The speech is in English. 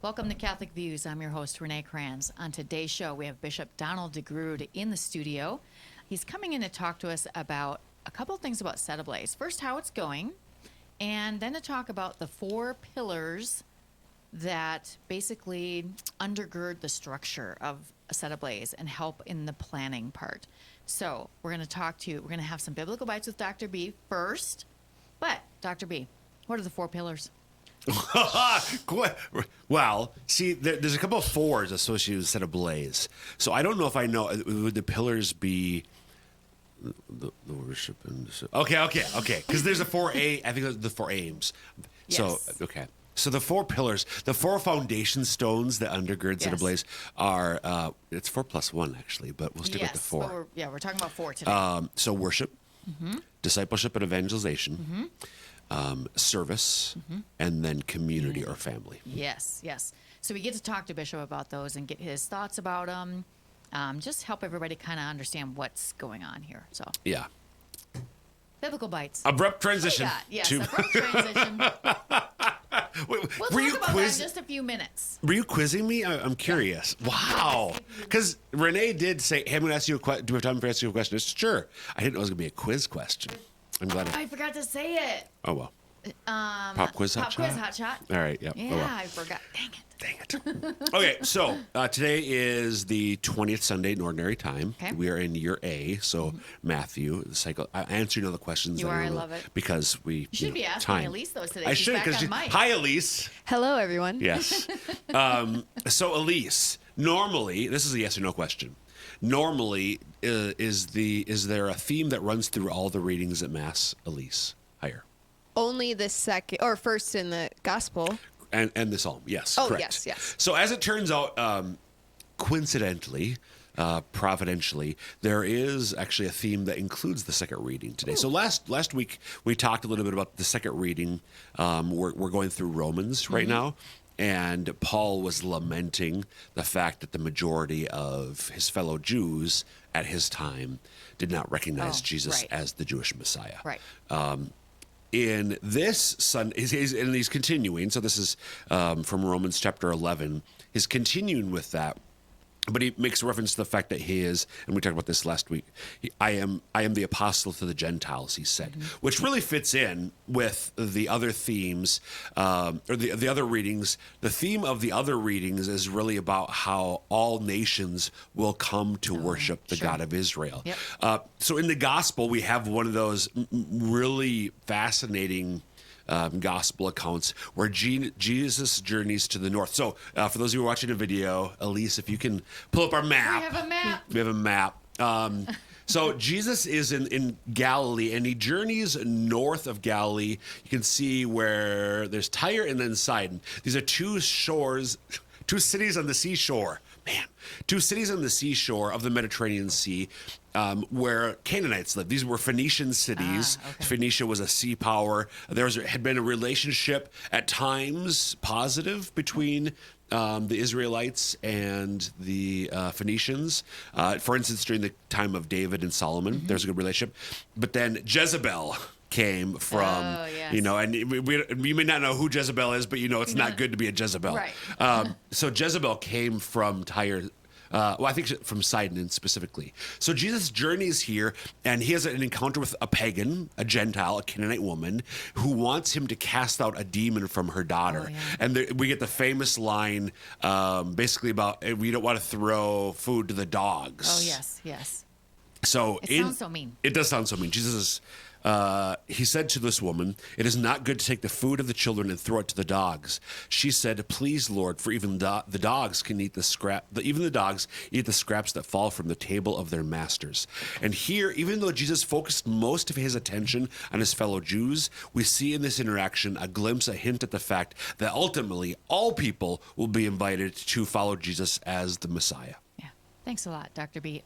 Welcome to Catholic Views. I'm your host, Renee Kranz. On today's show, we have Bishop Donald DeGrood in the studio. He's coming in to talk to us about a couple of things about Set Ablaze. First, how it's going, and then to talk about the 4 pillars that basically undergird the structure of a Set Ablaze and help in the planning part. So we're going to have some biblical bites with Dr. B first. But, Dr. B, what are the 4 pillars? Well, see, there's a couple of 4s associated with Set Ablaze. So I don't know if I know. Would the pillars be the worship? Okay. Because there's a 4A. I think the 4 aims. Yes. So, okay. So the 4 pillars, the 4 foundation stones that undergird Set Ablaze are, it's 4 plus 1, actually, but we'll stick with the 4. But we're talking about 4 today. So worship, discipleship and evangelization, service, and then community or family. Yes. So we get to talk to Bishop about those and get his thoughts about them. Just help everybody kind of understand what's going on here. So Yeah. biblical bites. Abrupt transition. Yes, abrupt transition. We'll talk about that in just a few minutes. Were you quizzing me? I'm curious. Wow. Because Renee did say, hey, I'm going to ask you a question. Do we have time for asking you a question? Sure. I didn't know it was going to be a quiz question. I'm glad. I forgot to say it. Oh, well. Pop quiz hot shot? Pop quiz hot shot. All right. Yep. Yeah, Oh, well. I forgot. Dang it. Okay, so today is the 20th Sunday in Ordinary Time. Okay. We are in year A, so Matthew, the cycle. I answer all the questions. You are, I love it. Because we You should be asking time. Elise those today. I She's should, back because on mic. hi, Elise. Hello, everyone. Yes. So, Elise, normally, this is a yes or no question. Normally, is there a theme that runs through all the readings at Mass, Elise? Higher. Only the second or first in the gospel. And the Psalm, yes. Oh, correct. yes. So, as it turns out, coincidentally, providentially, there is actually a theme that includes the second reading today. Ooh. So last week we talked a little bit about the second reading. We're going through Romans right now, and Paul was lamenting the fact that the majority of his fellow Jews at his time did not recognize Jesus as the Jewish Messiah. Right. In this Sunday, and he's continuing. So this is from Romans chapter 11. He's continuing with that. But he makes reference to the fact that he is, and we talked about this last week, I am the apostle to the Gentiles, he said, which really fits in with the other themes, or the other readings. The theme of the other readings is really about how all nations will come to worship the God of Israel. Yep. So in the gospel, we have one of those really fascinating gospel accounts where Jesus journeys to the north. So for those of you who are watching a video, Elise, if you can pull up our map. We have a map. So Jesus is in Galilee, and he journeys north of Galilee. You can see where there's Tyre and then Sidon. These are 2 cities on the seashore. Man, 2 cities on the seashore of the Mediterranean Sea, where Canaanites lived. These were Phoenician cities. Phoenicia was a sea power. There had been a relationship at times positive between the Israelites and the Phoenicians. For instance, during the time of David and Solomon, there's a good relationship. But then Jezebel came from, and we may not know who Jezebel is, but it's not good to be a Jezebel. Right. So Jezebel came from Tyre. I think from Sidon specifically. So Jesus journeys here, and he has an encounter with a pagan, a Gentile, a Canaanite woman, who wants him to cast out a demon from her daughter. And we get the famous line, basically about, we don't want to throw food to the dogs. Oh, yes. So it sounds so mean. It does sound so mean. Jesus is, he said to this woman, "It is not good to take the food of the children and throw it to the dogs." She said, "Please, Lord, for even the dogs can eat the scrap. Even the dogs eat the scraps that fall from the table of their masters." And here, even though Jesus focused most of his attention on his fellow Jews, we see in this interaction a glimpse, a hint at the fact that ultimately all people will be invited to follow Jesus as the Messiah. Yeah. Thanks a lot, Dr. B.